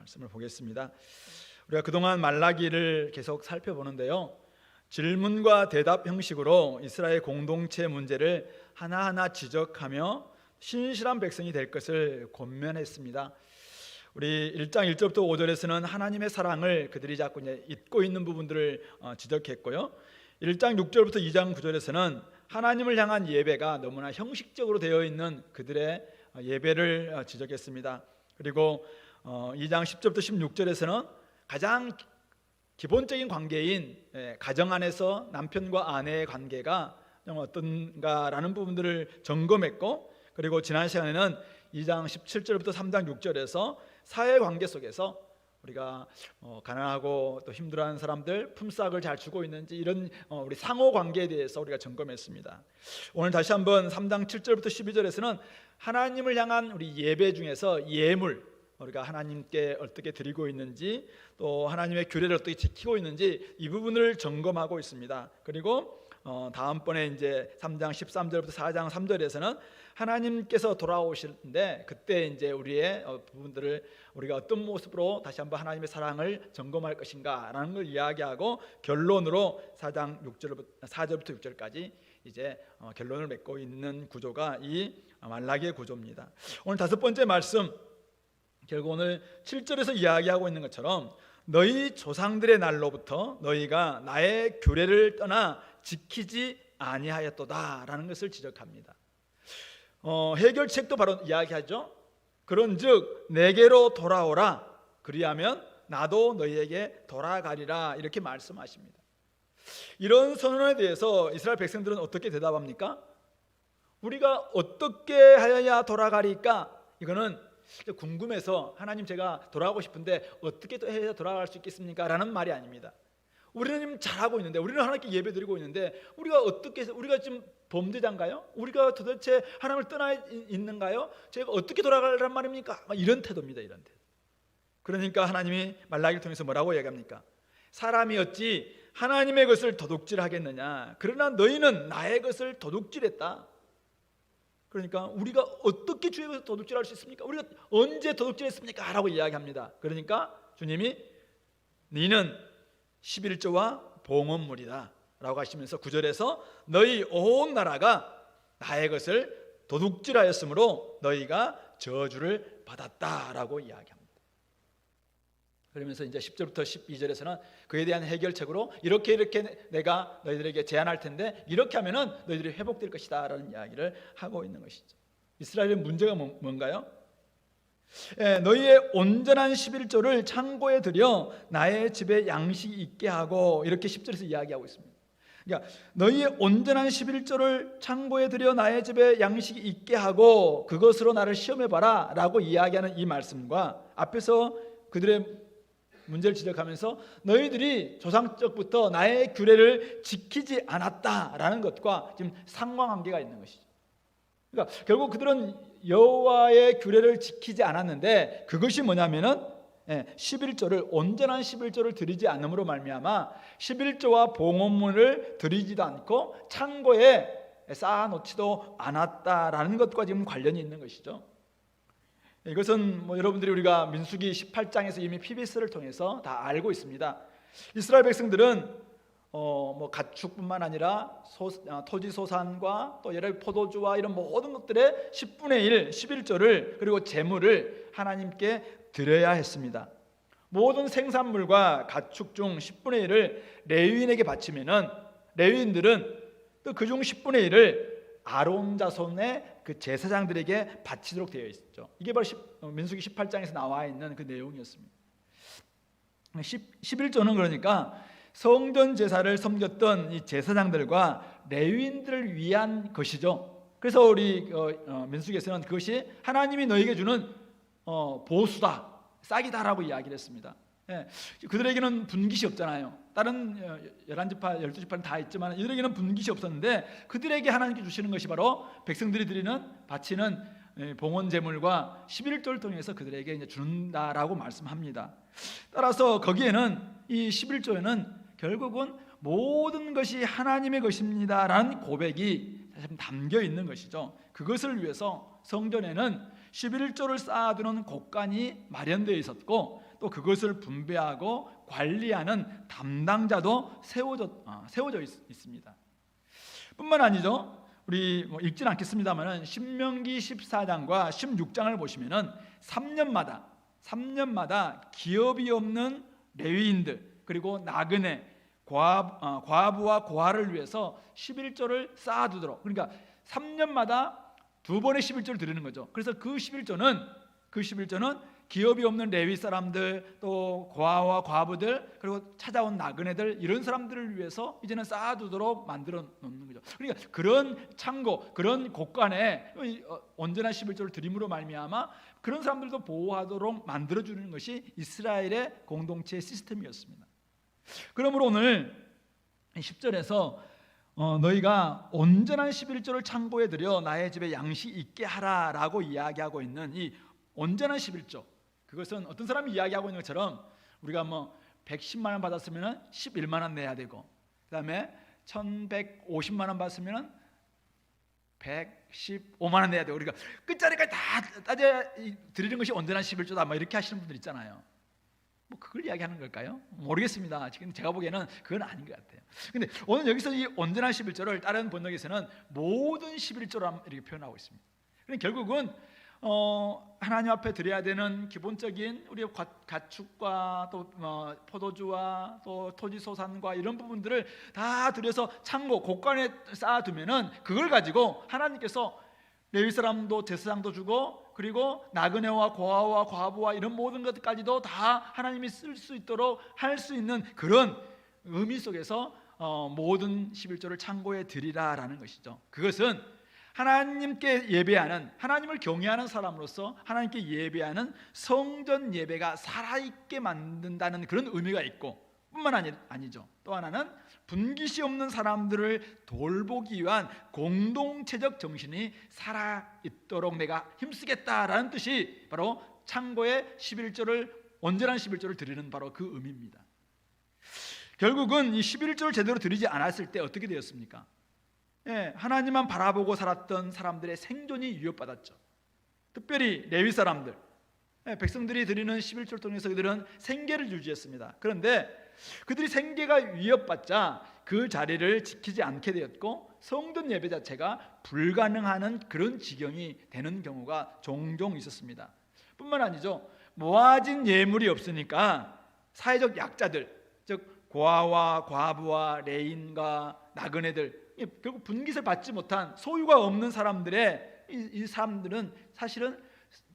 말씀을 보겠습니다. 우리가 그동안 말라기를 계속 살펴보는데요, 질문과 대답 형식으로 이스라엘 공동체 문제를 하나하나 지적하며 신실한 백성이 될 것을 권면했습니다. 우리 1장 1절부터 5절에서는 하나님의 사랑을 그들이 자꾸 잊고 있는 부분들을 지적했고요, 1장 6절부터 2장 9절에서는 하나님을 향한 예배가 너무나 형식적으로 되어 있는 그들의 예배를 지적했습니다. 그리고 2장 10절부터 16절에서는 가장 기본적인 관계인 가정 안에서 남편과 아내의 관계가 어떤가라는 부분들을 점검했고, 그리고 지난 시간에는 2장 17절부터 3장 6절에서 사회관계 속에서 우리가 가난하고 또 힘들어하는 사람들 품삯을 잘 주고 있는지 이런 우리 상호관계에 대해서 우리가 점검했습니다. 오늘 다시 한번 3장 7절부터 12절에서는 하나님을 향한 우리 예배 중에서 예물, 우리가 하나님께 어떻게 드리고 있는지, 또 하나님의 규례를 어떻게 지키고 있는지 이 부분을 점검하고 있습니다. 그리고 다음번에 이제 3장 13절부터 4장 3절에서는 하나님께서 돌아오시는데 그때 이제 우리의 부분들을 우리가 어떤 모습으로 다시 한번 하나님의 사랑을 점검할 것인가라는 걸 이야기하고, 결론으로 4장 4절부터 6절까지 이제 결론을 맺고 있는 구조가 이 말라기의 구조입니다. 오늘 다섯 번째 말씀, 결국 오늘 7절에서 이야기하고 있는 것처럼 너희 조상들의 날로부터 너희가 나의 규례를 떠나 지키지 아니하였도다라는 것을 지적합니다. 해결책도 바로 이야기하죠. 그런즉 내게로 돌아오라, 그리하면 나도 너희에게 돌아가리라, 이렇게 말씀하십니다. 이런 선언에 대해서 이스라엘 백성들은 어떻게 대답합니까? 우리가 어떻게 하여야 돌아가리까? 이거는 궁금해서 하나님 제가 돌아가고 싶은데 어떻게 해야 돌아갈 수 있겠습니까? 라는 말이 아닙니다. 우리는 잘하고 있는데, 우리는 하나님께 예배드리고 있는데 우리가 어떻게 해서, 우리가 지금 범죄자인가요? 우리가 도대체 하나님을 떠나 있는가요? 제가 어떻게 돌아가란 말입니까? 이런 태도입니다. 이런 태도. 그러니까 하나님이 말라기를 통해서 뭐라고 얘기합니까? 사람이 어찌 하나님의 것을 도둑질하겠느냐? 그러나 너희는 나의 것을 도둑질했다. 그러니까 우리가 어떻게 주의 것을 도둑질할 수 있습니까? 우리가 언제 도둑질했습니까? 라고 이야기합니다. 그러니까 주님이 너희는 11조와 봉헌물이다 라고 하시면서 9절에서 너희 온 나라가 나의 것을 도둑질하였으므로 너희가 저주를 받았다라고 이야기합니다. 그러면서 이제 10절부터 12절에서는 그에 대한 해결책으로 이렇게 내가 너희들에게 제안할 텐데 이렇게 하면은 너희들이 회복될 것이다 라는 이야기를 하고 있는 것이죠. 이스라엘의 문제가 뭔가요? 너희의 온전한 11조를 창고에 들여 나의 집에 양식이 있게 하고, 이렇게 10절에서 이야기하고 있습니다. 그러니까 너희의 온전한 11조를 창고에 들여 나의 집에 양식이 있게 하고 그것으로 나를 시험해봐라 라고 이야기하는 이 말씀과, 앞에서 그들의 문제를 지적하면서 너희들이 조상적부터 나의 규례를 지키지 않았다라는 것과 지금 상관관계가 있는 것이죠. 그러니까 결국 그들은 여호와의 규례를 지키지 않았는데, 그것이 뭐냐면은 11조를, 온전한 11조를 드리지 않음으로 말미암아 11조와 봉헌물을 드리지도 않고 창고에 쌓아놓지도 않았다라는 것과 지금 관련이 있는 것이죠. 이것은 여러분들이 우리가 민수기 18장에서 이미 PBS를 통해서 다 알고 있습니다. 이스라엘 백성들은 가축뿐만 아니라 토지 소산과 또 여러 포도주와 이런 모든 것들의 10분의 1, 11조를, 그리고 재물을 하나님께 드려야 했습니다. 모든 생산물과 가축 중 10분의 1을 레위인에게 바치면은 레위인들은 또 그중 10분의 1을 아론 자손의 그 제사장들에게 바치도록 되어 있었죠. 이게 바로 민수기 18장에서 나와 있는 그 내용이었습니다. 11조는 그러니까 성전 제사를 섬겼던 이 제사장들과 레위인들을 위한 것이죠. 그래서 우리 민수기에서는 그것이 하나님이 너에게 주는 보수다, 싹이다라고 이야기를 했습니다. 그들에게는 분깃이 없잖아요. 다른 11지파, 12지파는 다 있지만 이들에게는 분깃이 없었는데 그들에게 하나님께 주시는 것이 바로 백성들이 바치는 봉헌 제물과 11조를 통해서 그들에게 이제 준다라고 말씀합니다. 따라서 거기에는, 이 11조에는 결국은 모든 것이 하나님의 것입니다라는 고백이 담겨 있는 것이죠. 그것을 위해서 성전에는 11조를 쌓아두는 곳간이 마련되어 있었고, 또 그것을 분배하고 관리하는 담당자도 세워져 있습니다. 뿐만 아니죠. 우리 읽지는 않겠습니다만은 신명기 14장과 16장을 보시면은 3년마다 기업이 없는 레위인들, 그리고 나그네, 과부와 고아를 위해서 11조를 쌓아두도록, 그러니까 3년마다 두 번의 11조를 드리는 거죠. 그래서 그 11조는 기업이 없는 레위 사람들, 또 고아와 과부들, 그리고 찾아온 나그네들, 이런 사람들을 위해서 이제는 쌓아두도록 만들어 놓는 거죠. 그러니까 그런 창고, 그런 곳간에 온전한 11조를 드림으로 말미암아 그런 사람들도 보호하도록 만들어주는 것이 이스라엘의 공동체 시스템이었습니다. 그러므로 오늘 10절에서 너희가 온전한 11조를 창고에 들여 나의 집에 양식 있게 하라라고 이야기하고 있는 이 온전한 11조, 그것은 어떤 사람이 이야기하고 있는 것처럼 우리가 110만 원 받았으면 11만 원 내야 되고, 그 다음에 1150만 원 받았으면 115만 원 내야 되고, 우리가 끝자리까지 다 따져 드리는 것이 온전한 11조다 이렇게 하시는 분들 있잖아요. 그걸 이야기하는 걸까요? 모르겠습니다. 지금 제가 보기에는 그건 아닌 것 같아요. 근데 오늘 여기서 이 온전한 11조를 다른 번역에서는 모든 11조로 이렇게 표현하고 있습니다. 그러니까 결국은 하나님 앞에 드려야 되는 기본적인 우리의 가축과 또 포도주와 또 토지소산과 이런 부분들을 다 들여서 창고 곳간에 쌓아두면은 그걸 가지고 하나님께서 레위 사람도 제사장도 주고, 그리고 나그네와 고아와 과부와 이런 모든 것까지도 다 하나님이 쓸 수 있도록 할 수 있는 그런 의미 속에서 모든 11조를 창고에 드리라라는 것이죠. 그것은 하나님께 예배하는, 하나님을 경외하는 사람으로서 하나님께 예배하는 성전 예배가 살아있게 만든다는 그런 의미가 있고, 뿐만 아니죠. 또 하나는 분깃이 없는 사람들을 돌보기 위한 공동체적 정신이 살아있도록 내가 힘쓰겠다라는 뜻이 바로 창고에 11조를, 온전한 11조를 드리는 바로 그 의미입니다. 결국은 이 11조를 제대로 드리지 않았을 때 어떻게 되었습니까? 하나님만 바라보고 살았던 사람들의 생존이 위협받았죠. 특별히 레위 사람들, 백성들이 드리는 11조를 통해서 그들은 생계를 유지했습니다. 그런데 그들이 생계가 위협받자 그 자리를 지키지 않게 되었고, 성전 예배 자체가 불가능한 그런 지경이 되는 경우가 종종 있었습니다. 뿐만 아니죠. 모아진 예물이 없으니까 사회적 약자들, 즉 고아와 과부와 레인과 나그네들, 결국 분깃을 받지 못한 소유가 없는 사람들의 이 사람들은 사실은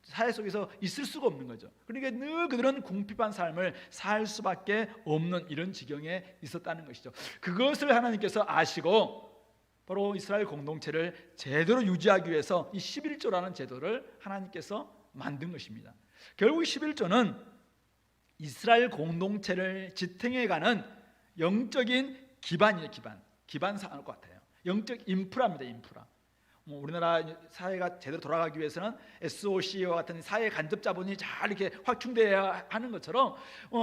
사회 속에서 있을 수가 없는 거죠. 그러니까 늘 그들은 궁핍한 삶을 살 수밖에 없는 이런 지경에 있었다는 것이죠. 그것을 하나님께서 아시고 바로 이스라엘 공동체를 제대로 유지하기 위해서 이 11조라는 제도를 하나님께서 만든 것입니다. 결국 11조는 이스라엘 공동체를 지탱해가는 영적인 기반이에요. 기반 사할 것 같아요. 영적 인프라입니다. 인프라. 우리나라 사회가 제대로 돌아가기 위해서는 SOC와 같은 사회 간접 자본이 잘 이렇게 확충돼야 하는 것처럼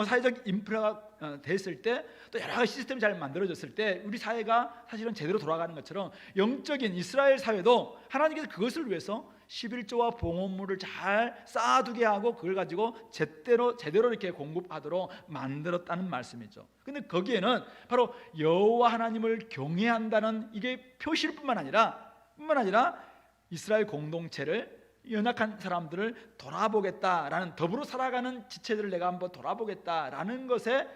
사회적 인프라가 됐을 때, 또 여러 가지 시스템이 잘 만들어졌을 때 우리 사회가 사실은 제대로 돌아가는 것처럼 영적인 이스라엘 사회도 하나님께서 그것을 위해서 11조와 봉헌물을 잘 쌓아두게 하고 그걸 가지고 제대로 이렇게 공급하도록 만들었다는 말씀이죠. 근데 거기에는 바로 여호와 하나님을 경외한다는 이게 표시일 뿐만 아니라 이스라엘 공동체를, 연약한 사람들을 돌아보겠다라는, 더불어 살아가는 지체들을 내가 한번 돌아보겠다라는 것에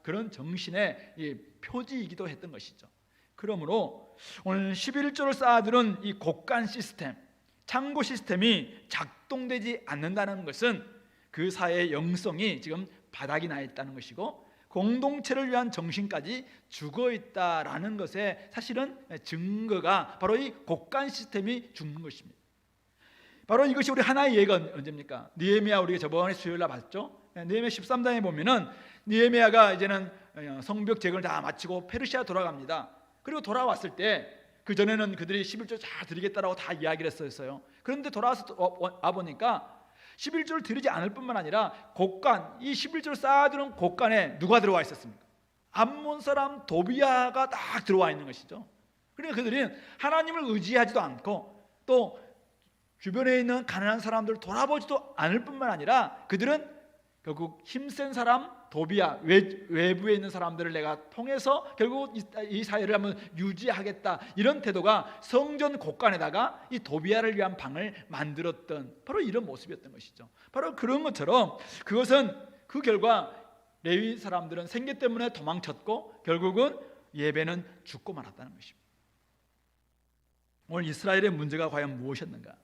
그런 정신의 표지이기도 했던 것이죠. 그러므로 오늘 11조를 쌓아두는 이 곳간 시스템, 창고 시스템이 작동되지 않는다는 것은 그 사회의 영성이 지금 바닥이 나 있다는 것이고, 공동체를 위한 정신까지 죽어있다라는 것에 사실은 증거가 바로 이 곳간 시스템이 죽는 것입니다. 바로 이것이 우리 하나의 예가 언제입니까? 느헤미야, 우리가 저번에 수요일날 봤죠? 느헤미야 13장에 보면은 느헤미야가 이제는 성벽 재건을 다 마치고 페르시아 돌아갑니다. 그리고 돌아왔을 때 그 전에는 그들이 11조 잘 드리겠다라고 다 이야기를 했었어요. 그런데 돌아와서 와 보니까 11조를 드리지 않을 뿐만 아니라 곳간, 이 11조를 쌓아두는 곳간에 누가 들어와 있었습니까? 암몬 사람 도비야가 딱 들어와 있는 것이죠. 그러니까 그들은 하나님을 의지하지도 않고 또 주변에 있는 가난한 사람들을 돌아보지도 않을 뿐만 아니라 그들은 결국 힘센 사람 도비야, 외부에 있는 사람들을 내가 통해서 결국 이 사회를 한번 유지하겠다, 이런 태도가 성전 곳간에다가 이 도비야를 위한 방을 만들었던 바로 이런 모습이었던 것이죠. 바로 그런 것처럼 그것은 그 결과 레위 사람들은 생계 때문에 도망쳤고 결국은 예배는 죽고 말았다는 것입니다. 오늘 이스라엘의 문제가 과연 무엇이었는가?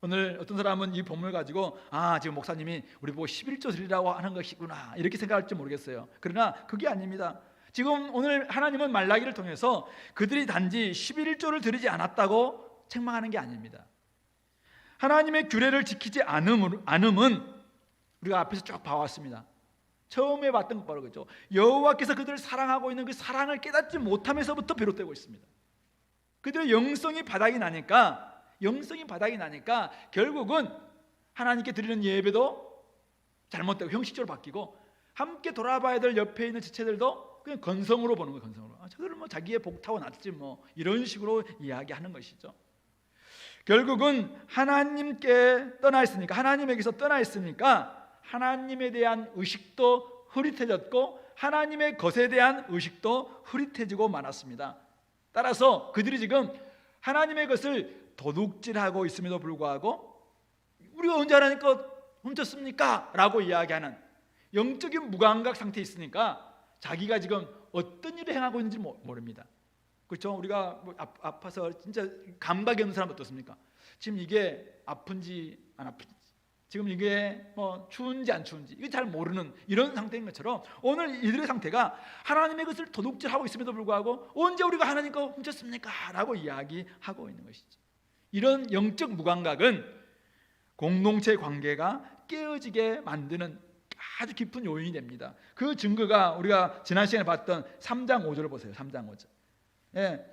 오늘 어떤 사람은 이 본문을 가지고 지금 목사님이 우리 보고 11조 드리라고 하는 것이구나 이렇게 생각할지 모르겠어요. 그러나 그게 아닙니다. 지금 오늘 하나님은 말라기를 통해서 그들이 단지 11조를 드리지 않았다고 책망하는 게 아닙니다. 하나님의 규례를 지키지 않음은 우리가 앞에서 쭉 봐왔습니다. 처음에 봤던 것 바로 그죠. 여호와께서 그들을 사랑하고 있는 그 사랑을 깨닫지 못하면서부터 비롯되고 있습니다. 그들의 영성이 바닥이 나니까 결국은 하나님께 드리는 예배도 잘못되고 형식적으로 바뀌고 함께 돌아봐야 될 옆에 있는 지체들도 그냥 건성으로 보는 거예요. 건성으로. 저들은 뭐 자기의 복 타고 났지 뭐 이런 식으로 이야기하는 것이죠. 결국은 하나님께 떠나 있으니까, 하나님에게서 떠나 있으니까 하나님에 대한 의식도 흐릿해졌고 하나님의 것에 대한 의식도 흐릿해지고 말았습니다. 따라서 그들이 지금 하나님의 것을 도둑질하고 있음에도 불구하고 우리가 언제 하나님 것 훔쳤습니까? 라고 이야기하는 영적인 무감각 상태에 있으니까 자기가 지금 어떤 일을 행하고 있는지 모릅니다. 그렇죠? 우리가 아파서 진짜 감각이 없는 사람 어떻습니까? 지금 이게 아픈지 안 아픈지, 지금 이게 뭐 추운지 안 추운지 이게 잘 모르는 이런 상태인 것처럼 오늘 이들의 상태가 하나님의 것을 도둑질하고 있음에도 불구하고 언제 우리가 하나님 거 훔쳤습니까? 라고 이야기하고 있는 것이죠. 이런 영적 무감각은 공동체 관계가 깨어지게 만드는 아주 깊은 요인이 됩니다. 그 증거가 우리가 지난 시간에 봤던 3장 5절을 보세요. 3장 5절.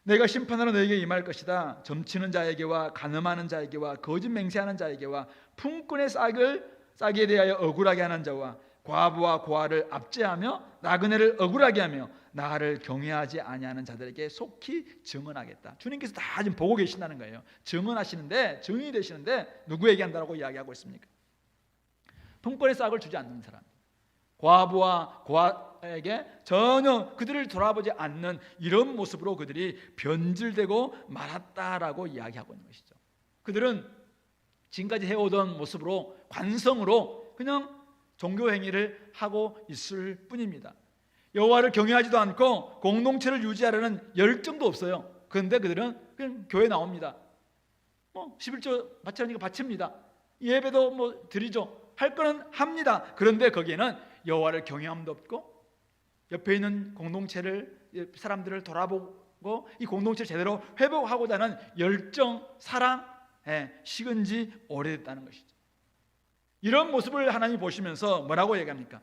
내가 심판하러 너에게 임할 것이다. 점치는 자에게와 간음하는 자에게와 거짓 맹세하는 자에게와 품꾼의 싹에 대하여 억울하게 하는 자와 과부와 고아를 압제하며 나그네를 억울하게 하며 나를 경외하지 아니하는 자들에게 속히 증언하겠다. 주님께서 다 지금 보고 계신다는 거예요. 증언하시는데, 증인이 되시는데 누구에게 한다고 이야기하고 있습니까? 품꾼의 싹을 주지 않는 사람, 과부와 고아에게 전혀 그들을 돌아보지 않는 이런 모습으로 그들이 변질되고 말았다라고 이야기하고 있는 것이죠. 그들은 지금까지 해오던 모습으로 관성으로 그냥 종교 행위를 하고 있을 뿐입니다. 여호와를 경외하지도 않고 공동체를 유지하려는 열정도 없어요. 그런데 그들은 그냥 교회 나옵니다. 11조 바치라니까 바칩니다. 예배도 뭐 드리죠. 할 거는 합니다. 그런데 거기에는 여호와를 경외함도 없고 옆에 있는 공동체를, 사람들을 돌아보고 이 공동체를 제대로 회복하고자 하는 열정, 사랑, 식은 지 오래됐다는 것이죠. 이런 모습을 하나님이 보시면서 뭐라고 얘기합니까?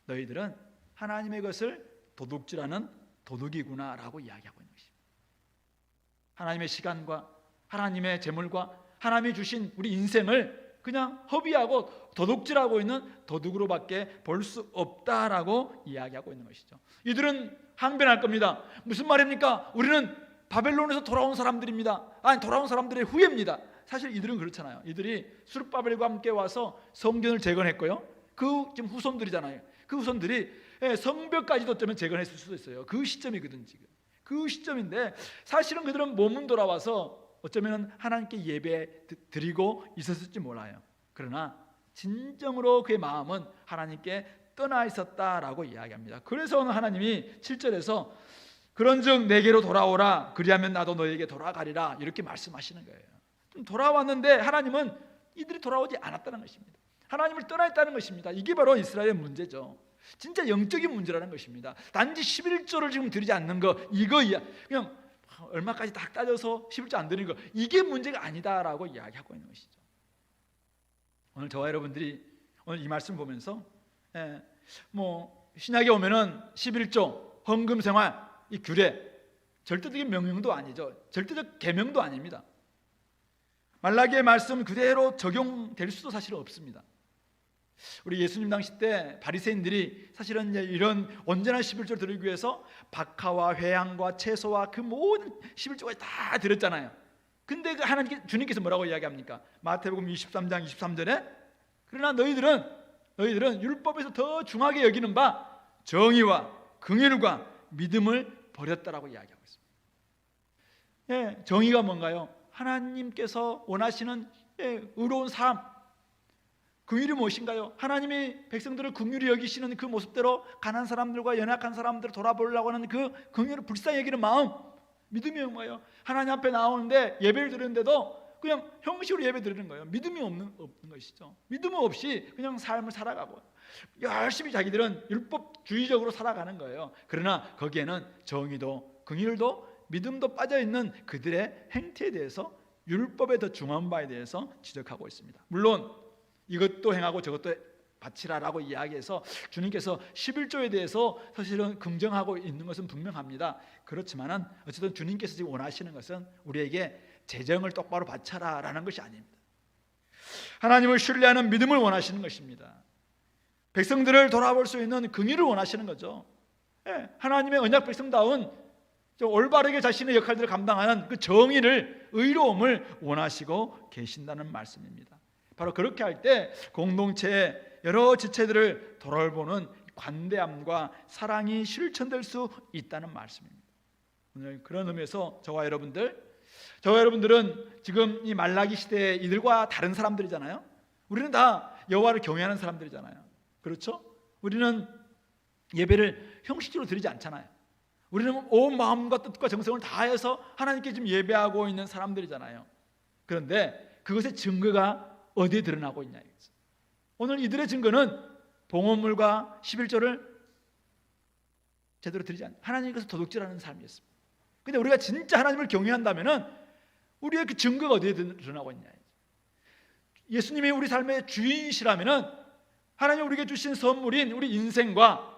너희들은 하나님의 것을 도둑질하는 도둑이구나 라고 이야기하고 있는 것입니다. 하나님의 시간과 하나님의 재물과 하나님이 주신 우리 인생을 그냥 허비하고 도둑질하고 있는 도둑으로밖에 볼 수 없다라고 이야기하고 있는 것이죠. 이들은 항변할 겁니다. 무슨 말입니까? 우리는 바벨론에서 돌아온 사람들입니다. 아니, 돌아온 사람들의 후예입니다. 사실 이들은 그렇잖아요. 이들이 수르바벨과 함께 와서 성전을 재건했고요. 그 지금 후손들이잖아요. 그 후손들이 성벽까지도 어쩌면 재건했을 수도 있어요. 그 시점이거든 지금. 그 시점인데 사실은 그들은 몸은 돌아와서 어쩌면 하나님께 예배 드리고 있었을지 몰라요. 그러나 진정으로 그의 마음은 하나님께 떠나 있었다라고 이야기합니다. 그래서 오늘 하나님이 7절에서 그런즉 내게로 돌아오라 그리하면 나도 너에게 돌아가리라 이렇게 말씀하시는 거예요. 좀 돌아왔는데 하나님은 이들이 돌아오지 않았다는 것입니다. 하나님을 떠나 있다는 것입니다. 이게 바로 이스라엘의 문제죠. 진짜 영적인 문제라는 것입니다. 단지 11조를 지금 드리지 않는 거 이거야. 그냥 얼마까지 딱 따져서 11조 안 드리는 거 이게 문제가 아니다라고 이야기하고 있는 것이죠. 오늘 저와 여러분들이 오늘 이 말씀 보면서 신약에 오면은 11조 헌금 생활 이 규례 절대적인 명령도 아니죠. 절대적 계명도 아닙니다. 말라기의 말씀 그대로 적용될 수도 사실 없습니다. 우리 예수님 당시 때 바리새인들이 사실은 이런 온전한 11조를 드리기 위해서 박하와 회향과 채소와 그 모든 11조까지 다 드렸잖아요. 근데 하나님께 주님께서 뭐라고 이야기합니까? 마태복음 23장 23절에 그러나 너희들은 너희들은 율법에서 더 중하게 여기는 바 정의와 긍휼과 믿음을 버렸다라고 이야기하고 있습니다. 예, 정의가 뭔가요? 하나님께서 원하시는 의로운 삶. 긍휼이 무엇인가요? 하나님이 백성들을 긍휼히 여기시는 그 모습대로 가난한 사람들과 연약한 사람들을 돌아보려고 하는 그 긍휼을 불쌍히 여기는 마음. 믿음이 뭔가요? 하나님 앞에 나오는데 예배를 드리는데도 그냥 형식으로 예배 드리는 거예요. 믿음이 없는 것이죠. 믿음 없이 그냥 삶을 살아가고 열심히 자기들은 율법주의적으로 살아가는 거예요. 그러나 거기에는 정의도 긍휼도 믿음도 빠져있는 그들의 행태에 대해서 율법에 더 중한 바에 대해서 지적하고 있습니다. 물론 이것도 행하고 저것도 바치라라고 이야기해서 주님께서 11조에 대해서 사실은 긍정하고 있는 것은 분명합니다. 그렇지만은 어쨌든 주님께서 지금 원하시는 것은 우리에게 재정을 똑바로 바쳐라라는 것이 아닙니다. 하나님을 신뢰하는 믿음을 원하시는 것입니다. 백성들을 돌아볼 수 있는 긍휼을 원하시는 거죠. 하나님의 언약 백성다운 올바르게 자신의 역할들을 감당하는 그 정의를, 의로움을 원하시고 계신다는 말씀입니다. 바로 그렇게 할 때 공동체의 여러 지체들을 돌아보는 관대함과 사랑이 실천될 수 있다는 말씀입니다. 오늘 그런 의미에서 저와 여러분들은 지금 이 말라기 시대에 이들과 다른 사람들이잖아요. 우리는 다 여호와를 경외하는 사람들이잖아요. 그렇죠? 우리는 예배를 형식적으로 드리지 않잖아요. 우리는 온 마음과 뜻과 정성을 다해서 하나님께 지금 예배하고 있는 사람들이잖아요. 그런데 그것의 증거가 어디에 드러나고 있냐 이거죠. 오늘 이들의 증거는 봉헌물과 11조를 제대로 드리지 않는 하나님께서 도둑질하는 삶이었습니다. 근데 우리가 진짜 하나님을 경외한다면은 우리의 그 증거가 어디에 드러나고 있냐. 예수님이 우리 삶의 주인이시라면은 하나님 우리에게 주신 선물인 우리 인생과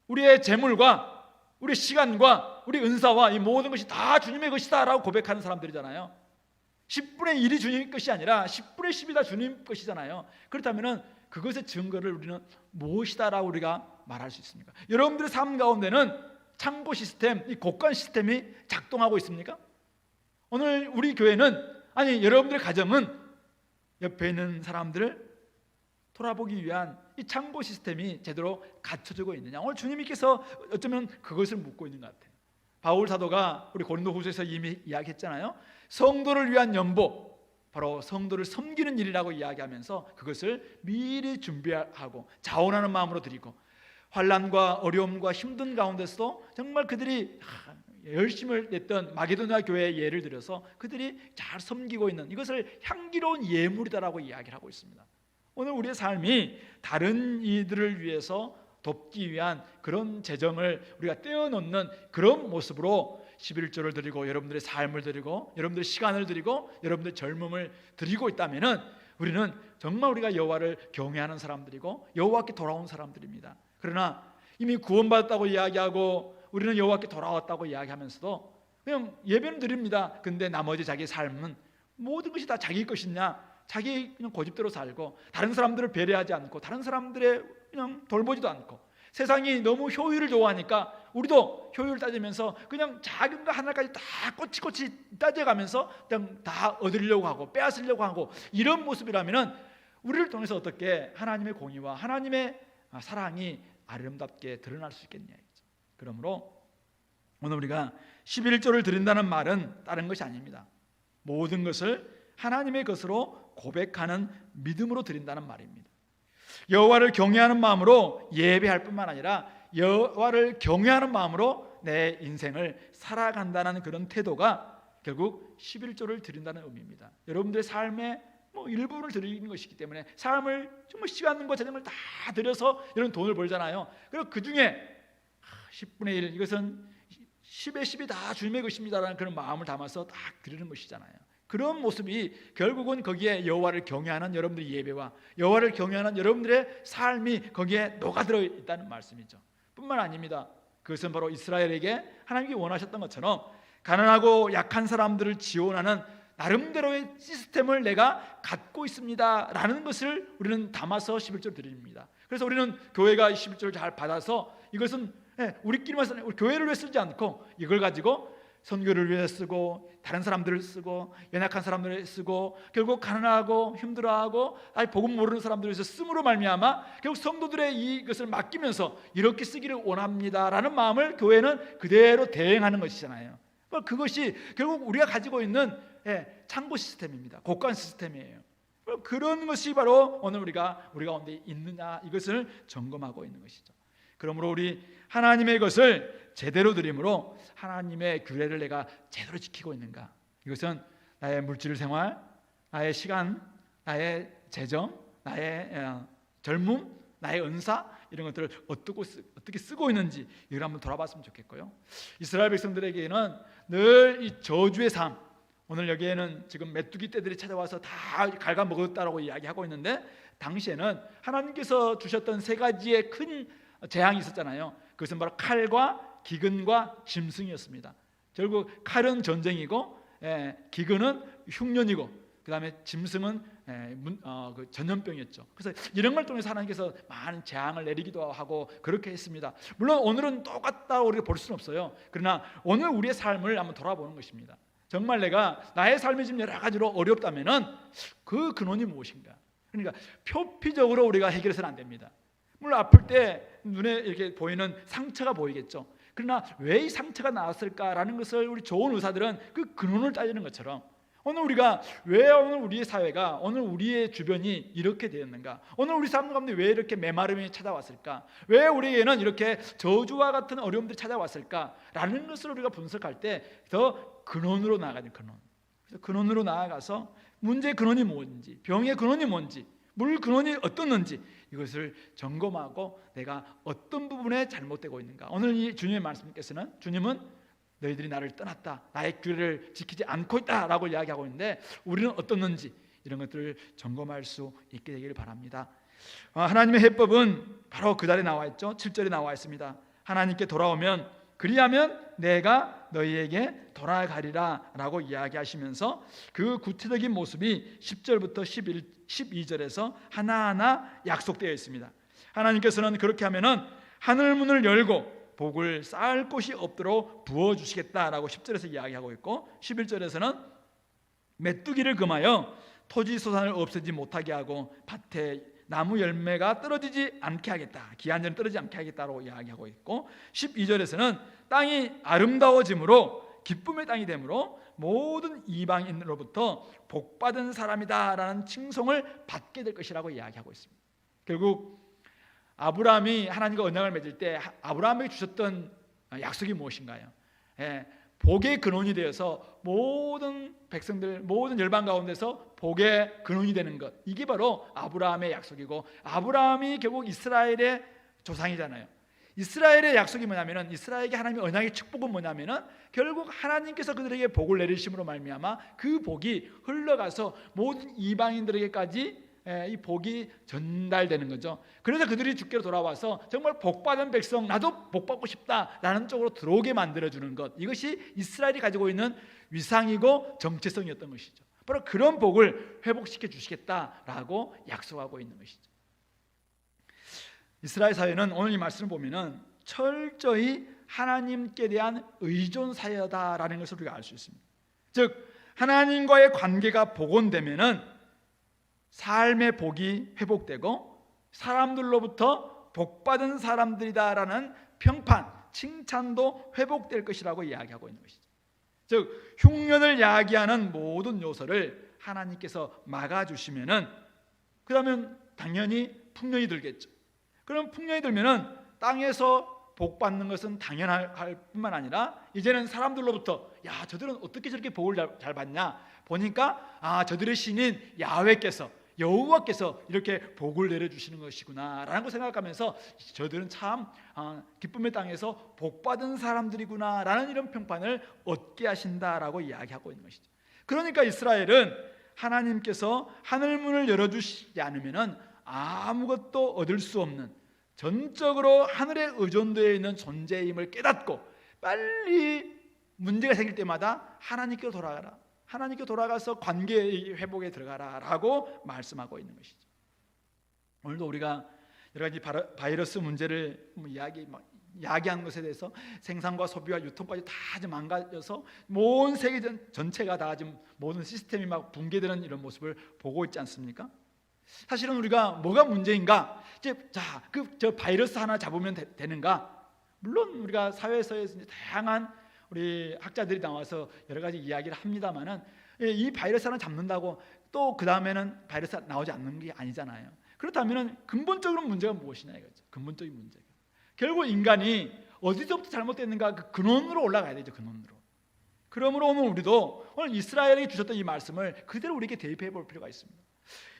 우리의 재물과 우리 시간과 우리 은사와 이 모든 것이 다 주님의 것이다라고 고백하는 사람들이잖아요. 10분의 1이 주님 것이 아니라 10분의 10이 다 주님 것이잖아요. 그렇다면 그것의 증거를 우리는 무엇이다라고 우리가 말할 수 있습니까? 여러분들의 삶 가운데는 창고 시스템, 이 곡간 시스템이 작동하고 있습니까? 오늘 우리 교회는, 아니 여러분들의 가정은 옆에 있는 사람들을 돌아보기 위한 이 창고 시스템이 제대로 갖춰지고 있느냐? 오늘 주님께서 어쩌면 그것을 묻고 있는 것 같아요. 바울 사도가 우리 고린도후서에서 이미 이야기했잖아요. 성도를 위한 연보, 바로 성도를 섬기는 일이라고 이야기하면서 그것을 미리 준비하고 자원하는 마음으로 드리고, 환난과 어려움과 힘든 가운데서도 정말 그들이 열심을 냈던 마게도냐 교회의 예를 들어서 그들이 잘 섬기고 있는 이것을 향기로운 예물이다라고 이야기를 하고 있습니다. 오늘 우리의 삶이 다른 이들을 위해서 돕기 위한 그런 재정을 우리가 떼어놓는 그런 모습으로 11조를 드리고 여러분들의 삶을 드리고 여러분들의 시간을 드리고 여러분들의 젊음을 드리고 있다면은 우리는 정말 우리가 여호와를 경외하는 사람들이고 여호와께 돌아온 사람들입니다. 그러나 이미 구원받았다고 이야기하고 우리는 여호와께 돌아왔다고 이야기하면서도 그냥 예배는 드립니다. 근데 나머지 자기 삶은 모든 것이 다 자기 것이냐, 자기 그냥 고집대로 살고 다른 사람들을 배려하지 않고 다른 사람들의 그냥 돌보지도 않고 세상이 너무 효율을 좋아하니까 우리도 효율을 따지면서 그냥 작은 거 하나까지 다 꼬치꼬치 따져가면서 그냥 다 얻으려고 하고 빼앗으려고 하고 이런 모습이라면은 우리를 통해서 어떻게 하나님의 공의와 하나님의 사랑이 아름답게 드러날 수 있겠냐. 그러므로 오늘 우리가 11조를 드린다는 말은 다른 것이 아닙니다. 모든 것을 하나님의 것으로 고백하는 믿음으로 드린다는 말입니다. 여호와를 경외하는 마음으로 예배할 뿐만 아니라 여호와를 경외하는 마음으로 내 인생을 살아간다는 그런 태도가 결국 11조를 드린다는 의미입니다. 여러분들의 삶의 일부를 드리는 것이기 때문에 삶을 정말 시간과 재능을 다 들여서 이런 돈을 벌잖아요. 그리고 그 중에 10분의 1 이것은 10의 10이 다 주님의 것입니다라는 그런 마음을 담아서 딱 드리는 것이잖아요. 그런 모습이 결국은 거기에 여호와를 경외하는 여러분들의 예배와 여호와를 경외하는 여러분들의 삶이 거기에 녹아들어 있다는 말씀이죠. 뿐만 아닙니다. 그것은 바로 이스라엘에게 하나님께 원하셨던 것처럼 가난하고 약한 사람들을 지원하는 나름대로의 시스템을 내가 갖고 있습니다 라는 것을 우리는 담아서 11조를 드립니다. 그래서 우리는 교회가 11조를 잘 받아서 이것은 우리끼리만 쓰는, 우리 교회를 위해 쓰지 않고 이걸 가지고 선교를 위해 쓰고 다른 사람들을 쓰고 연약한 사람들을 쓰고 결국 가난하고 힘들어하고 아예 복음 모르는 사람들을 위해서 씀으로 말미암아 결국 성도들의 이것을 맡기면서 이렇게 쓰기를 원합니다라는 마음을 교회는 그대로 대행하는 것이잖아요. 그것이 결국 우리가 가지고 있는 창고 시스템입니다. 고관 시스템이에요. 그런 것이 바로 오늘 우리 가운데 있느냐 이것을 점검하고 있는 것이죠. 그러므로 우리 하나님의 것을 제대로 드림으로 하나님의 규례를 내가 제대로 지키고 있는가? 이것은 나의 물질 생활, 나의 시간, 나의 재정, 나의 젊음, 나의 은사 이런 것들을 어떻게 쓰고 있는지 이걸 한번 돌아봤으면 좋겠고요. 이스라엘 백성들에게는 늘 이 저주의 삶, 오늘 여기에는 지금 메뚜기 떼들이 찾아와서 다 갉아먹었다라고 이야기하고 있는데 당시에는 하나님께서 주셨던 세 가지의 큰 재앙이 있었잖아요. 그것은 바로 칼과 기근과 짐승이었습니다. 결국 칼은 전쟁이고 기근은 흉년이고 그 다음에 짐승은 전염병이었죠. 그래서 이런 걸 통해서 하나님께서 많은 재앙을 내리기도 하고 그렇게 했습니다. 물론 오늘은 똑같다고 우리가 볼 수는 없어요. 그러나 오늘 우리의 삶을 한번 돌아보는 것입니다. 정말 내가 나의 삶이 지금 여러 가지로 어렵다면은 그 근원이 무엇인가? 그러니까 표피적으로 우리가 해결해서는 안 됩니다. 물론 아플 때 눈에 이렇게 보이는 상처가 보이겠죠. 그러나 왜 이 상처가 나왔을까라는 것을 우리 좋은 의사들은 그 근원을 따지는 것처럼 오늘 우리가 왜 오늘 우리의 사회가 오늘 우리의 주변이 이렇게 되었는가? 오늘 우리 사람 가운데 왜 이렇게 메마름이 찾아왔을까? 왜 우리에게는 이렇게 저주와 같은 어려움들이 찾아왔을까?라는 것을 우리가 분석할 때 더 근원으로 나아가는 근원. 그래서 근원으로 나아가서 문제의 근원이 뭔지, 병의 근원이 뭔지, 물 근원이 어떻는지 이것을 점검하고 내가 어떤 부분에 잘못되고 있는가. 오늘 이 주님의 말씀께서는 주님은 너희들이 나를 떠났다, 나의 규례를 지키지 않고 있다라고 이야기하고 있는데 우리는 어떻는지 이런 것들을 점검할 수 있게 되기를 바랍니다. 하나님의 해법은 바로 그 자리에 나와 있죠. 7절에 나와 있습니다. 하나님께 돌아오면 그리하면 내가 너희에게 돌아가리라 라고 이야기하시면서 그 구체적인 모습이 10절부터 12절에서 하나하나 약속되어 있습니다. 하나님께서는 그렇게 하면은 하늘문을 열고 복을 쌓을 곳이 없도록 부어주시겠다라고 10절에서 이야기하고 있고 11절에서는 메뚜기를 금하여 토지소산을 없애지 못하게 하고 밭에 나무 열매가 떨어지지 않게 하겠다, 기한전에 떨어지지 않게 하겠다라고 이야기하고 있고 12절에서는 땅이 아름다워짐으로 기쁨의 땅이 되므로 모든 이방인으로부터 복받은 사람이다라는 칭송을 받게 될 것이라고 이야기하고 있습니다. 결국 아브라함이 하나님과 언약을 맺을 때 아브라함에게 주셨던 약속이 무엇인가요? 복의 근원이 되어서 모든 백성들, 모든 열방 가운데서 복의 근원이 되는 것, 이게 바로 아브라함의 약속이고 아브라함이 결국 이스라엘의 조상이잖아요. 이스라엘의 약속이 뭐냐면은 이스라엘에게 하나님의 언약의 축복은 뭐냐면은 결국 하나님께서 그들에게 복을 내리심으로 말미암아 그 복이 흘러가서 모든 이방인들에게까지 이 복이 전달되는 거죠. 그래서 그들이 주께로 돌아와서 정말 복받은 백성, 나도 복받고 싶다라는 쪽으로 들어오게 만들어주는 것, 이것이 이스라엘이 가지고 있는 위상이고 정체성이었던 것이죠. 바로 그런 복을 회복시켜 주시겠다라고 약속하고 있는 것이죠. 이스라엘 사회는 오늘 이 말씀을 보면은 철저히 하나님께 대한 의존 사회다라는 것을 우리가 알 수 있습니다. 즉 하나님과의 관계가 복원되면은 삶의 복이 회복되고 사람들로부터 복받은 사람들이다라는 평판, 칭찬도 회복될 것이라고 이야기하고 있는 것이죠. 즉 흉년을 야기하는 모든 요소를 하나님께서 막아주시면은 그러면 당연히 풍년이 들겠죠. 그럼 풍년이 들면은 땅에서 복받는 것은 당연할 뿐만 아니라 이제는 사람들로부터 야 저들은 어떻게 저렇게 복을 잘 받냐 보니까 저들의 신인 야훼께서 여호와께서 이렇게 복을 내려주시는 것이구나 라는 걸 생각하면서 저들은 참 기쁨의 땅에서 복받은 사람들이구나 라는 이런 평판을 얻게 하신다라고 이야기하고 있는 것이죠. 그러니까 이스라엘은 하나님께서 하늘문을 열어주시지 않으면 아무것도 얻을 수 없는 전적으로 하늘에 의존되어 있는 존재임을 깨닫고 빨리 문제가 생길 때마다 하나님께로 돌아가라, 하나님께 돌아가서 관계 회복에 들어가라라고 말씀하고 있는 것이죠. 오늘도 우리가 여러 가지 바이러스 문제를 야기한 것에 대해서 생산과 소비와 유통까지 다 지금 망가져서 온 세계 전체가 다 지금 모든 시스템이 막 붕괴되는 이런 모습을 보고 있지 않습니까? 사실은 우리가 뭐가 문제인가? 저 바이러스 하나 잡으면 되는가? 물론 우리가 사회에서 다양한 우리 학자들이 나와서 여러 가지 이야기를 합니다만은 이 바이러스 하나 잡는다고 또 그 다음에는 바이러스가 나오지 않는 게 아니잖아요. 그렇다면은 근본적으로 문제가 무엇이냐 이거죠. 근본적인 문제가. 결국 인간이 어디서부터 잘못됐는가 그 근원으로 올라가야 되죠. 근원으로. 그러므로 오늘 우리도 오늘 이스라엘에게 주셨던 이 말씀을 그대로 우리에게 대입해 볼 필요가 있습니다.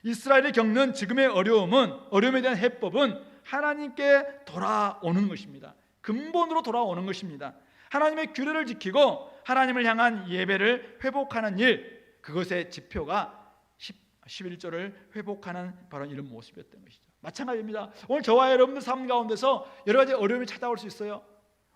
이스라엘이 겪는 지금의 어려움에 대한 해법은 하나님께 돌아오는 것입니다. 근본으로 돌아오는 것입니다. 하나님의 규례를 지키고 하나님을 향한 예배를 회복하는 일, 그것의 지표가 11조를 회복하는 바로 이런 모습이었던 것이죠. 마찬가지입니다. 오늘 저와 여러분들 삶 가운데서 여러 가지 어려움이 찾아올 수 있어요.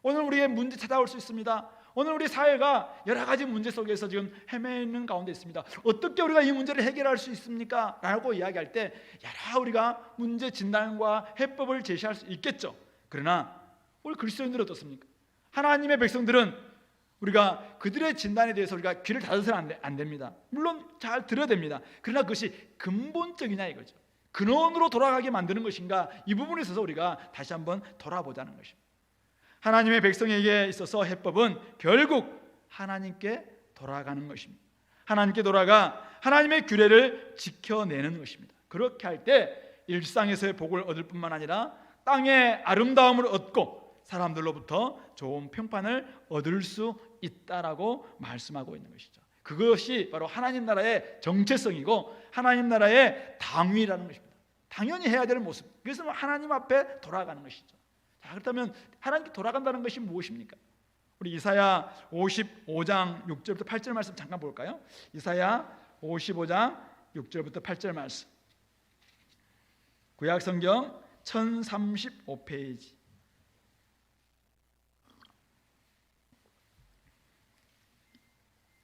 오늘 우리의 문제 찾아올 수 있습니다. 오늘 우리 사회가 여러 가지 문제 속에서 지금 헤매는 가운데 있습니다. 어떻게 우리가 이 문제를 해결할 수 있습니까? 라고 이야기할 때 여러 우리가 문제 진단과 해법을 제시할 수 있겠죠. 그러나 우리 그리스도인들은 어떻습니까? 하나님의 백성들은 우리가 그들의 진단에 대해서 우리가 귀를 닫아서는 안 됩니다. 물론 잘 들어야 됩니다. 그러나 그것이 근본적이냐 이거죠. 근원으로 돌아가게 만드는 것인가, 이 부분에 있어서 우리가 다시 한번 돌아보자는 것입니다. 하나님의 백성에게 있어서 해법은 결국 하나님께 돌아가는 것입니다. 하나님께 돌아가 하나님의 규례를 지켜내는 것입니다. 그렇게 할 때 일상에서의 복을 얻을 뿐만 아니라 땅의 아름다움을 얻고 사람들로부터 좋은 평판을 얻을 수 있다라고 말씀하고 있는 것이죠. 그것이 바로 하나님 나라의 정체성이고 하나님 나라의 당위라는 것입니다. 당연히 해야 되는 모습, 그래서 하나님 앞에 돌아가는 것이죠. 자, 그렇다면 하나님께 돌아간다는 것이 무엇입니까? 우리 이사야 55장 6절부터 8절 말씀 잠깐 볼까요? 이사야 55장 6절부터 8절 말씀, 구약성경 1035페이지.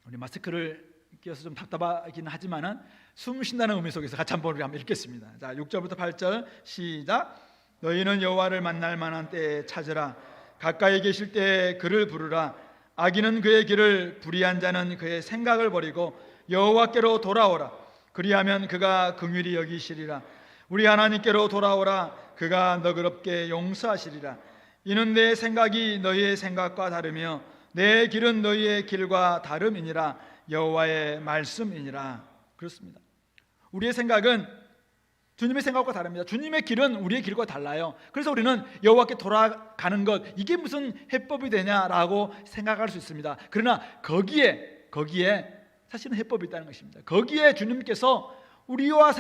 우리 마스크를 끼워서 좀 답답하긴 하지만은 숨 쉰다는 의미 속에서 같이 한번 우리 한번 읽겠습니다. 자, 6절부터 8절 시작. 너희는 여호와를 만날 만한 때에 찾으라. 가까이 계실 때에 그를 부르라. 악인은 그의 길을, 불의한 자는 그의 생각을 버리고 여호와께로 돌아오라. 그리하면 그가 긍휼히 여기시리라. 우리 하나님께로 돌아오라. 그가 너그럽게 용서하시리라. 이는 내 생각이 너희의 생각과 다르며 내 길은 너희의 길과 다름이니라. 여호와의 말씀이니라. 그렇습니다. 우리의 생각은 주님의 생각과 다릅니다. 주님의 길은 우리의 길과 달라요. 그래서 우리는 여호와께 돌아가는 것, 이게 무슨 해법이 되냐라고 생각할 수 있습니다. 그러나 거기에 사실은 해법이 있다는 것입니다. 거기에 주님께서 우리와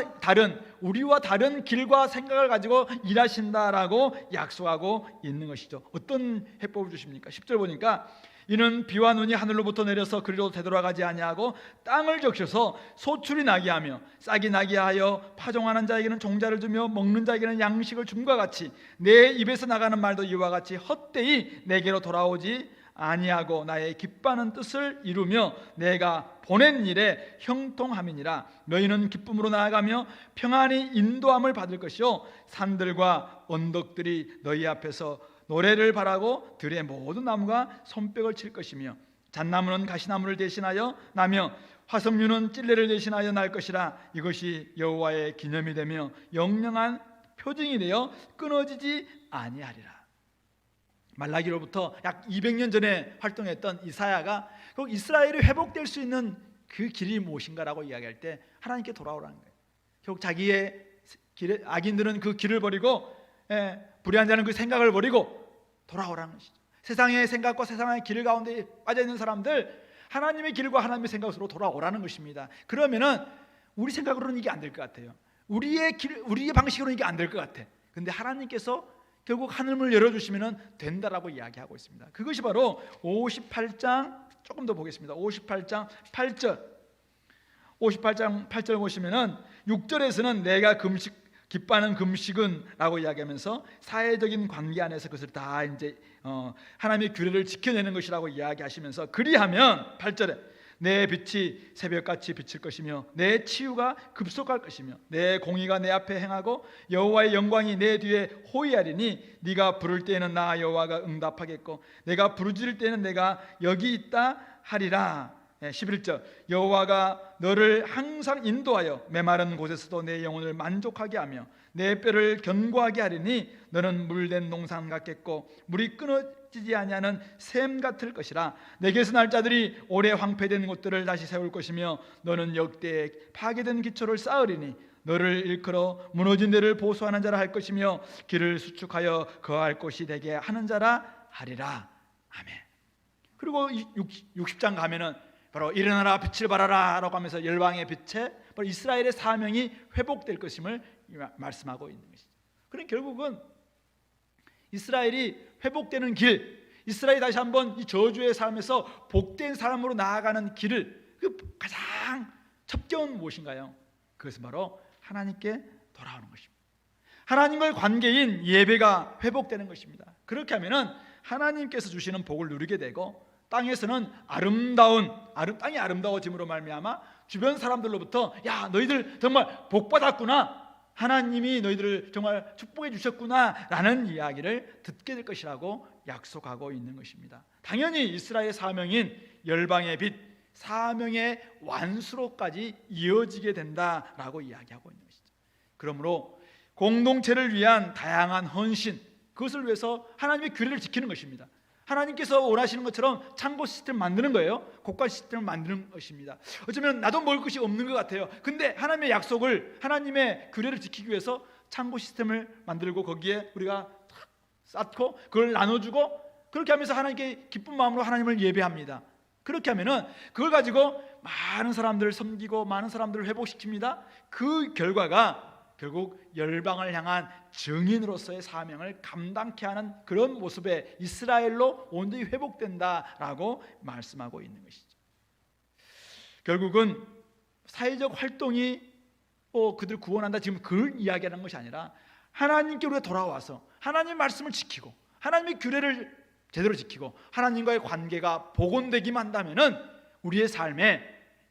다른 길과 생각을 가지고 일하신다라고 약속하고 있는 것이죠. 어떤 해법을 주십니까? 10절 보니까 이는 비와 눈이 하늘로부터 내려서 그리로 되돌아가지 아니하고 땅을 적셔서 소출이 나게 하며 싹이 나게 하여 파종하는 자에게는 종자를 주며 먹는 자에게는 양식을 줌과 같이 내 입에서 나가는 말도 이와 같이 헛되이 내게로 돌아오지 아니하고 나의 기뻐하는 뜻을 이루며 내가 보낸 일에 형통함이니라. 너희는 기쁨으로 나아가며 평안히 인도함을 받을 것이요 산들과 언덕들이 너희 앞에서 노래를 바라고 들의 모든 나무가 손뼉을 칠 것이며 잣나무는 가시나무를 대신하여 나며 화석류는 찔레를 대신하여 날 것이라. 이것이 여호와의 기념이 되며 영영한 표징이 되어 끊어지지 아니하리라. 말라기로부터 약 200년 전에 활동했던 이사야가 이스라엘이 회복될 수 있는 그 길이 무엇인가라고 이야기할 때 하나님께 돌아오라는 거예요. 결국 자기의 길에, 악인들은 그 길을 버리고 불의한 자는 그 생각을 버리고 돌아오라는 것이죠. 세상의 생각과 세상의 길 가운데 빠져있는 사람들, 하나님의 길과 하나님의 생각으로 돌아오라는 것입니다. 그러면은 우리 생각으로는 이게 안 될 것 같아요. 우리의 방식으로는 이게 안 될 것 같아. 근데 하나님께서 결국 하늘문을 열어주시면 된다라고 이야기하고 있습니다. 그것이 바로 58장, 조금 더 보겠습니다. 58장 8절 58장 8절 보시면은 6절에서는 내가 기뻐하는 금식은 라고 이야기하면서 사회적인 관계 안에서 그것을 다 이제 하나님의 규례를 지켜내는 것이라고 이야기하시면서 그리하면 8절에 내 빛이 새벽같이 비칠 것이며 내 치유가 급속할 것이며 내 공의가 내 앞에 행하고 여호와의 영광이 내 뒤에 호위하리니 네가 부를 때에는 나 여호와가 응답하겠고 내가 부르짖을 때에는 내가 여기 있다 하리라. 11절 여호와가 너를 항상 인도하여 메마른 곳에서도 내 영혼을 만족하게 하며 내 뼈를 견고하게 하리니 너는 물된 농산 같겠고 물이 끊어지지 아니하는 샘 같을 것이라. 내게서 날 자들이 오래 황폐된 곳들을 다시 세울 것이며 너는 역대에 파괴된 기초를 쌓으리니 너를 일컬어 무너진 데를 보수하는 자라 할 것이며 길을 수축하여 거할 곳이 되게 하는 자라 하리라. 아멘. 그리고 60장 가면은 바로 일어나라 빛을 발하라 라고 하면서 열방의 빛에 바로 이스라엘의 사명이 회복될 것임을 말씀하고 있는 것이죠. 그럼 결국은 이스라엘이 회복되는 길, 이스라엘이 다시 한번 이 저주의 삶에서 복된 삶으로 나아가는 길을 그 가장 첩경은 무엇인가요? 그것은 바로 하나님께 돌아오는 것입니다. 하나님과의 관계인 예배가 회복되는 것입니다. 그렇게 하면은 하나님께서 주시는 복을 누리게 되고 땅에서는 땅이 아름다워짐으로 말미암아 주변 사람들로부터 야 너희들 정말 복 받았구나, 하나님이 너희들을 정말 축복해 주셨구나 라는 이야기를 듣게 될 것이라고 약속하고 있는 것입니다. 당연히 이스라엘의 사명인 열방의 빛, 사명의 완수로까지 이어지게 된다라고 이야기하고 있는 것이죠. 그러므로 공동체를 위한 다양한 헌신, 그것을 위해서 하나님의 규례를 지키는 것입니다. 하나님께서 원하시는 것처럼 창고 시스템을 만드는 거예요. 고가 시스템을 만드는 것입니다. 어쩌면 나도 먹을 것이 없는 것 같아요. 근데 하나님의 약속을, 하나님의 규례를 지키기 위해서 창고 시스템을 만들고 거기에 우리가 쌓고 그걸 나눠주고 그렇게 하면서 하나님께 기쁜 마음으로 하나님을 예배합니다. 그렇게 하면은 그걸 가지고 많은 사람들을 섬기고 많은 사람들을 회복시킵니다. 그 결과가 결국 열방을 향한 증인으로서의 사명을 감당케 하는 그런 모습의 이스라엘로 온전히 회복된다라고 말씀하고 있는 것이죠. 결국은 사회적 활동이 그들 구원한다 지금 그걸 이야기하는 것이 아니라 하나님께 우리가 돌아와서 하나님의 말씀을 지키고 하나님의 규례를 제대로 지키고 하나님과의 관계가 복원되기만 한다면은 우리의 삶에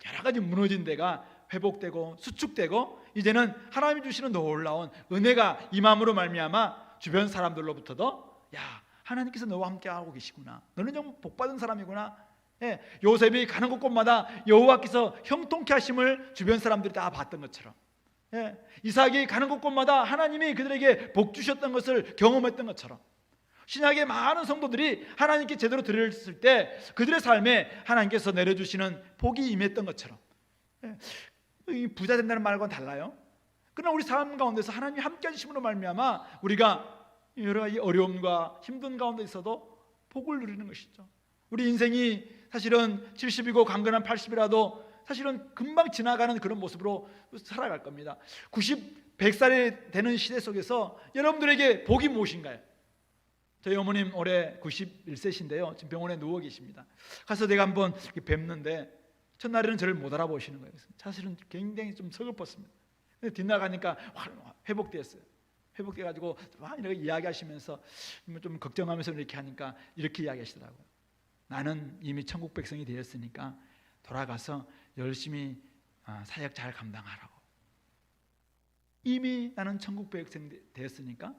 여러 가지 무너진 데가 회복되고 수축되고 이제는 하나님이 주시는 놀라운 은혜가 임함으로 말미암아 주변 사람들로부터도 야 하나님께서 너와 함께하고 계시구나, 너는 좀 복받은 사람이구나, 요셉이 가는 곳곳마다 여호와께서 형통케 하심을 주변 사람들이 다 봤던 것처럼, 이삭이 가는 곳곳마다 하나님이 그들에게 복 주셨던 것을 경험했던 것처럼 신약의 많은 성도들이 하나님께 제대로 드렸을 때 그들의 삶에 하나님께서 내려주시는 복이 임했던 것처럼 부자 된다는 말과는 달라요. 그러나 우리 삶 가운데서 하나님이 함께 하심으로 말미암아 우리가 여러 가지 어려움과 힘든 가운데 있어도 복을 누리는 것이죠. 우리 인생이 사실은 70이고 강건한 80이라도 사실은 금방 지나가는 그런 모습으로 살아갈 겁니다. 90, 100살이 되는 시대 속에서 여러분들에게 복이 무엇인가요? 저희 어머님 올해 91세신데요 지금 병원에 누워 계십니다. 가서 내가 한번 뵙는데 첫날에는 저를 못 알아보시는 거예요. 사실은 굉장히 좀 서글펐습니다. 근데 뒷날 가니까 회복되었어요. 회복돼가지고 막 이렇게 이야기하시면서 좀 걱정하면서 이렇게 하니까 이렇게 이야기하시더라고요. 나는 이미 천국 백성이 되었으니까 돌아가서 열심히 사역 잘 감당하라고. 이미 나는 천국 백성 되었으니까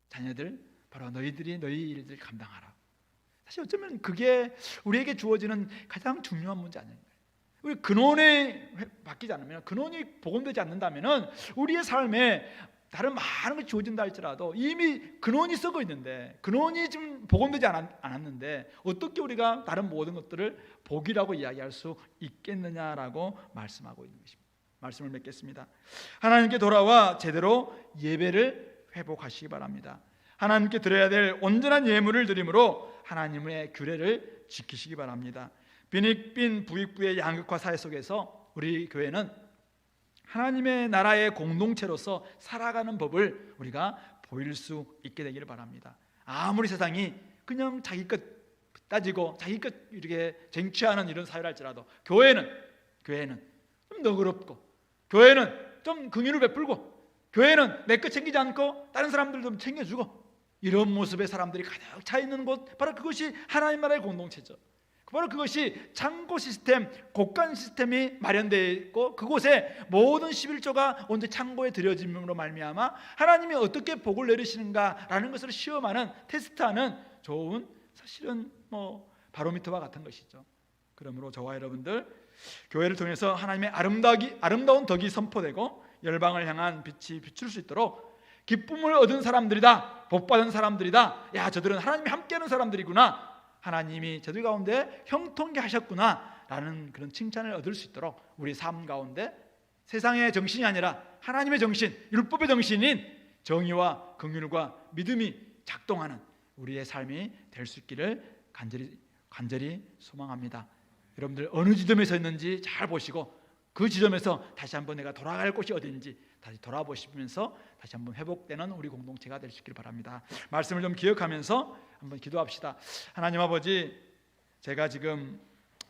자녀들 바로 너희들이 너희 일들 감당하라. 사실 어쩌면 그게 우리에게 주어지는 가장 중요한 문제 아닌가요? 우리 근원에 바뀌지 않으면, 근원이 복음되지 않는다면 우리의 삶에 다른 많은 것이 주어진다 할지라도 이미 근원이 썩어 있는데, 근원이 지금 복음되지 않았는데 어떻게 우리가 다른 모든 것들을 복이라고 이야기할 수 있겠느냐라고 말씀하고 있는 것입니다. 말씀을 맺겠습니다. 하나님께 돌아와 제대로 예배를 회복하시기 바랍니다. 하나님께 드려야 될 온전한 예물을 드림으로 하나님의 규례를 지키시기 바랍니다. 빈익빈 부익부의 양극화 사회 속에서 우리 교회는 하나님의 나라의 공동체로서 살아가는 법을 우리가 보일 수 있게 되기를 바랍니다. 아무리 세상이 그냥 자기 것 따지고 자기 것 이렇게 쟁취하는 이런 사회를 할지라도 교회는 좀 너그럽고, 교회는 좀 긍휼을 베풀고, 교회는 내 것 챙기지 않고 다른 사람들도 좀 챙겨주고, 이런 모습의 사람들이 가득 차 있는 곳, 바로 그것이 하나님 나라의 공동체죠. 바로 그것이 창고 시스템, 곡간 시스템이 마련되어 있고 그곳에 모든 11조가 온전히 창고에 들여짐으로 말미암아 하나님이 어떻게 복을 내리시는가라는 것을 시험하는, 테스트하는 좋은, 사실은 바로미터와 같은 것이죠. 그러므로 저와 여러분들 교회를 통해서 하나님의 아름다운 덕이 선포되고 열방을 향한 빛이 비출 수 있도록 기쁨을 얻은 사람들이다, 복받은 사람들이다, 야 저들은 하나님이 함께하는 사람들이구나, 하나님이 저들 가운데 형통케 하셨구나 라는 그런 칭찬을 얻을 수 있도록 우리 삶 가운데 세상의 정신이 아니라 하나님의 정신, 율법의 정신인 정의와 긍휼과 믿음이 작동하는 우리의 삶이 될 수 있기를 간절히 소망합니다. 여러분들 어느 지점에 서 있는지 잘 보시고 그 지점에서 다시 한번 내가 돌아갈 곳이 어딘지 다시 돌아보시면서 다시 한번 회복되는 우리 공동체가 될 수 있기를 바랍니다. 말씀을 좀 기억하면서 한번 기도합시다. 하나님 아버지, 제가 지금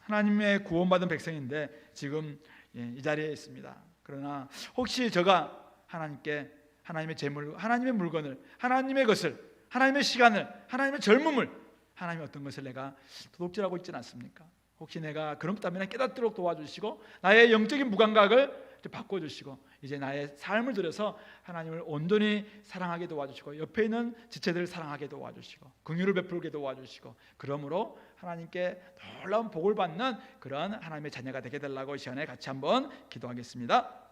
하나님의 구원받은 백성인데 지금 이 자리에 있습니다. 그러나 혹시 제가 하나님께 하나님의 재물, 하나님의 물건을, 하나님의 것을, 하나님의 시간을, 하나님의 젊음을, 하나님의 어떤 것을 내가 도둑질하고 있지는 않습니까? 혹시 내가 그렇다면 깨닫도록 도와주시고 나의 영적인 무감각을 바꿔주시고 이제 나의 삶을 들여서 하나님을 온전히 사랑하게 도와주시고 옆에 있는 지체들을 사랑하게 도와주시고 긍휼을 베풀게 도와주시고 그러므로 하나님께 놀라운 복을 받는 그런 하나님의 자녀가 되게 되려고 이 시간에 같이 한번 기도하겠습니다.